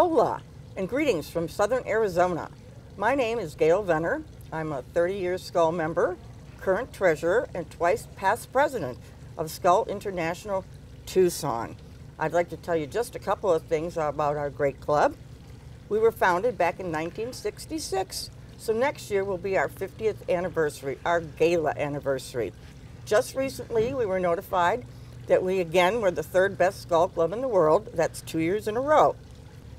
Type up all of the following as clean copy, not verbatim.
Hola, and greetings from Southern Arizona. My name is Gail Venner. I'm a 30-year Skull member, current treasurer, and twice past president of Skull International Tucson. I'd like to tell you just a couple of things about our great club. We were founded back in 1966, so next year will be our 50th anniversary, our gala anniversary. Just recently, we were notified that we again were the third best Skull club in the world. That's 2 years in a row.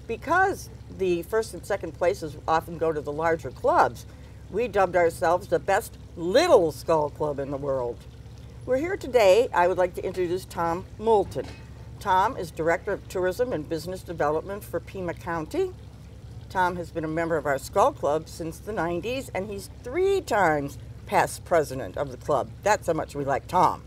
Because the first and second places often go to the larger clubs, we dubbed ourselves the best little Skull club in the world. We're here today. I would like to introduce Tom Moulton. Tom is Director of Tourism and Business Development for Pima County. Tom has been a member of our Skull Club since the 90s, and he's 3 times past president of the club. That's how much we like Tom.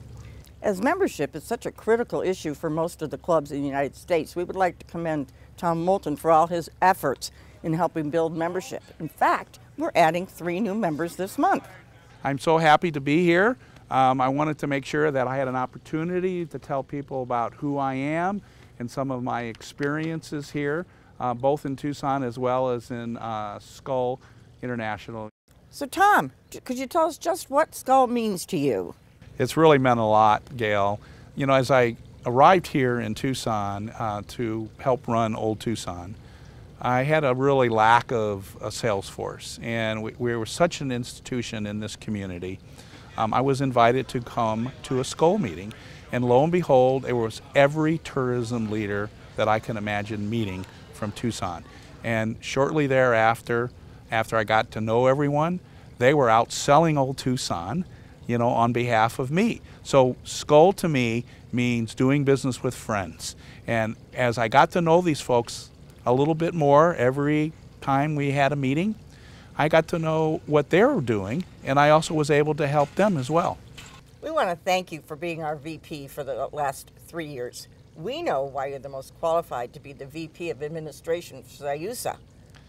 As membership is such a critical issue for most of the clubs in the United States, we would like to commend Tom Moulton for all his efforts in helping build membership. In fact, we're adding 3 new members this month. I'm so happy to be here. I wanted to make sure that I had an opportunity to tell people about who I am and some of my experiences here, both in Tucson as well as in Skull International. So Tom, could you tell us just what Skull means to you? It's really meant a lot, Gail. You know, as I arrived here in Tucson to help run Old Tucson, I had a really lack of a sales force, and we were such an institution in this community. I was invited to come to a Skull meeting, and lo and behold, there was every tourism leader that I can imagine meeting from Tucson. And shortly thereafter, after I got to know everyone, they were out selling Old Tucson, you know, on behalf of me. So Skull to me means doing business with friends. And as I got to know these folks a little bit more every time we had a meeting, I got to know what they were doing, and I also was able to help them as well. We want to thank you for being our VP for the last 3 years. We know why you're the most qualified to be the VP of Administration for SAYUSA.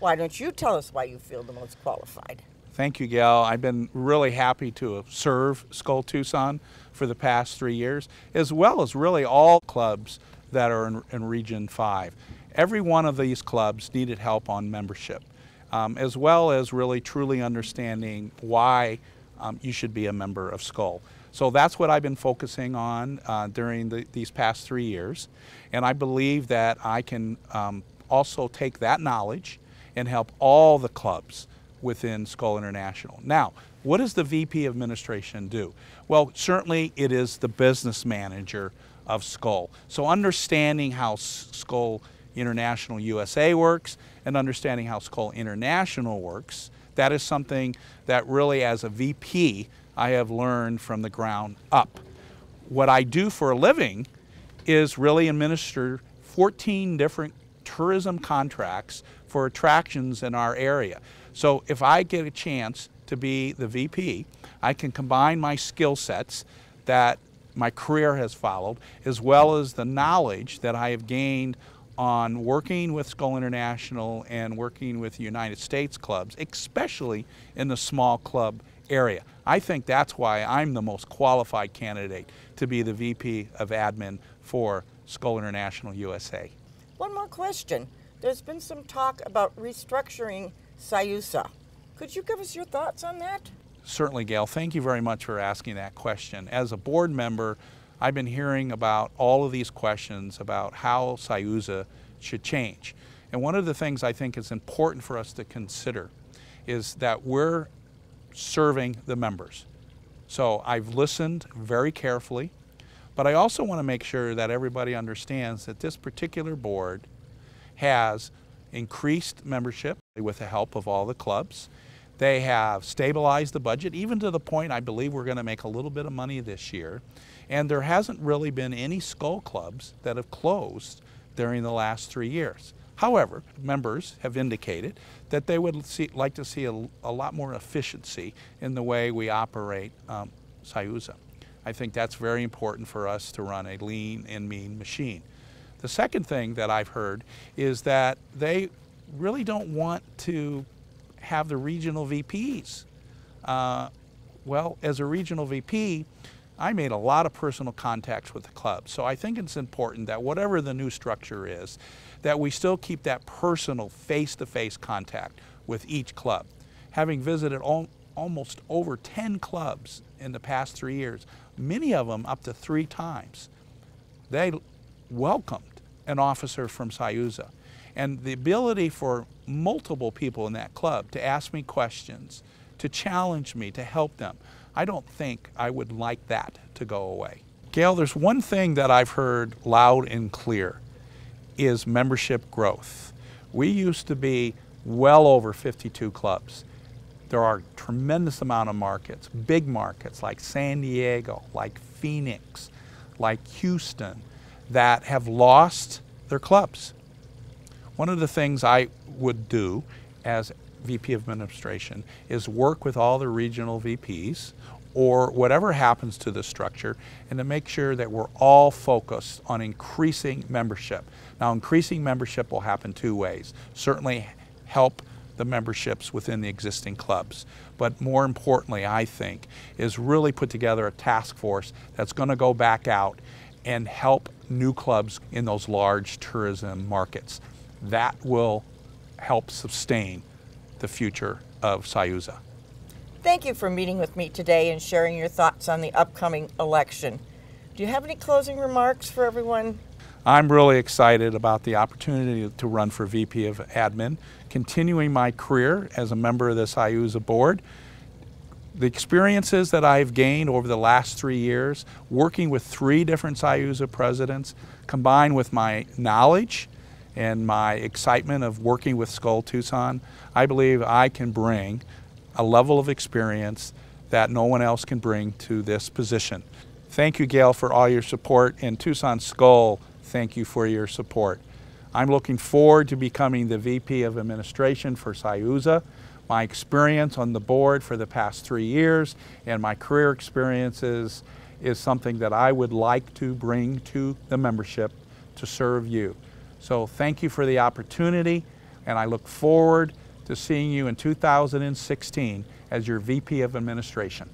Why don't you tell us why you feel the most qualified? Thank you, Gail. I've been really happy to serve Skull Tucson for the past 3 years, as well as really all clubs that are in Region 5. Every one of these clubs needed help on membership, as well as really truly understanding why you should be a member of Skull. So that's what I've been focusing on during these past 3 years, and I believe that I can also take that knowledge and help all the clubs within Skull International. Now, what does the VP of Administration do? Well, certainly it is the business manager of Skull. So understanding how Skull International USA works and understanding how Skull International works, that is something that really as a VP I have learned from the ground up. What I do for a living is really administer 14 different tourism contracts for attractions in our area. So if I get a chance to be the VP, I can combine my skill sets that my career has followed, as well as the knowledge that I have gained on working with Skull International and working with United States clubs, especially in the small club area. I think that's why I'm the most qualified candidate to be the VP of Admin for Skull International USA. One more question. There's been some talk about restructuring SAYUSA. Could you give us your thoughts on that? Certainly, Gail. Thank you very much for asking that question. As a board member, I've been hearing about all of these questions about how SAYUSA should change. And one of the things I think is important for us to consider is that we're serving the members. So I've listened very carefully, but I also want to make sure that everybody understands that this particular board has increased membership with the help of all the clubs. They have stabilized the budget, even to the point I believe we're going to make a little bit of money this year. And there hasn't really been any Skull clubs that have closed during the last 3 years. However, members have indicated that they would like to see a lot more efficiency in the way we operate SAYUSA. I think that's very important for us to run a lean and mean machine. The second thing that I've heard is that they really don't want to have the regional VPs. Well, as a regional VP, I made a lot of personal contacts with the club. So I think it's important that whatever the new structure is, that we still keep that personal face-to-face contact with each club. Having visited almost over 10 clubs in the past 3 years, many of them up to 3 times, they welcomed an officer from Sayuza. And the ability for multiple people in that club to ask me questions, to challenge me, to help them, I don't think I would like that to go away. Gail, there's one thing that I've heard loud and clear is membership growth. We used to be well over 52 clubs. There are a tremendous amount of markets, big markets like San Diego, like Phoenix, like Houston, that have lost their clubs. One of the things I would do as VP of Administration is work with all the regional VPs or whatever happens to the structure, and to make sure that we're all focused on increasing membership. Now, increasing membership will happen 2 ways. Certainly help the memberships within the existing clubs, but more importantly, I think, is really put together a task force that's going to go back out and help new clubs in those large tourism markets. That will help sustain the future of Sayuza. Thank you for meeting with me today and sharing your thoughts on the upcoming election. Do you have any closing remarks for everyone? I'm really excited about the opportunity to run for VP of Admin, continuing my career as a member of the Sayuza board. The experiences that I've gained over the last 3 years, working with 3 different Sayuza presidents, combined with my knowledge and my excitement of working with Skull Tucson, I believe I can bring a level of experience that no one else can bring to this position. Thank you, Gail, for all your support, and Tucson Skull, thank you for your support. I'm looking forward to becoming the VP of Administration for Sayuza. My experience on the board for the past 3 years and my career experiences is something that I would like to bring to the membership to serve you. So thank you for the opportunity, and I look forward to seeing you in 2016 as your VP of Administration.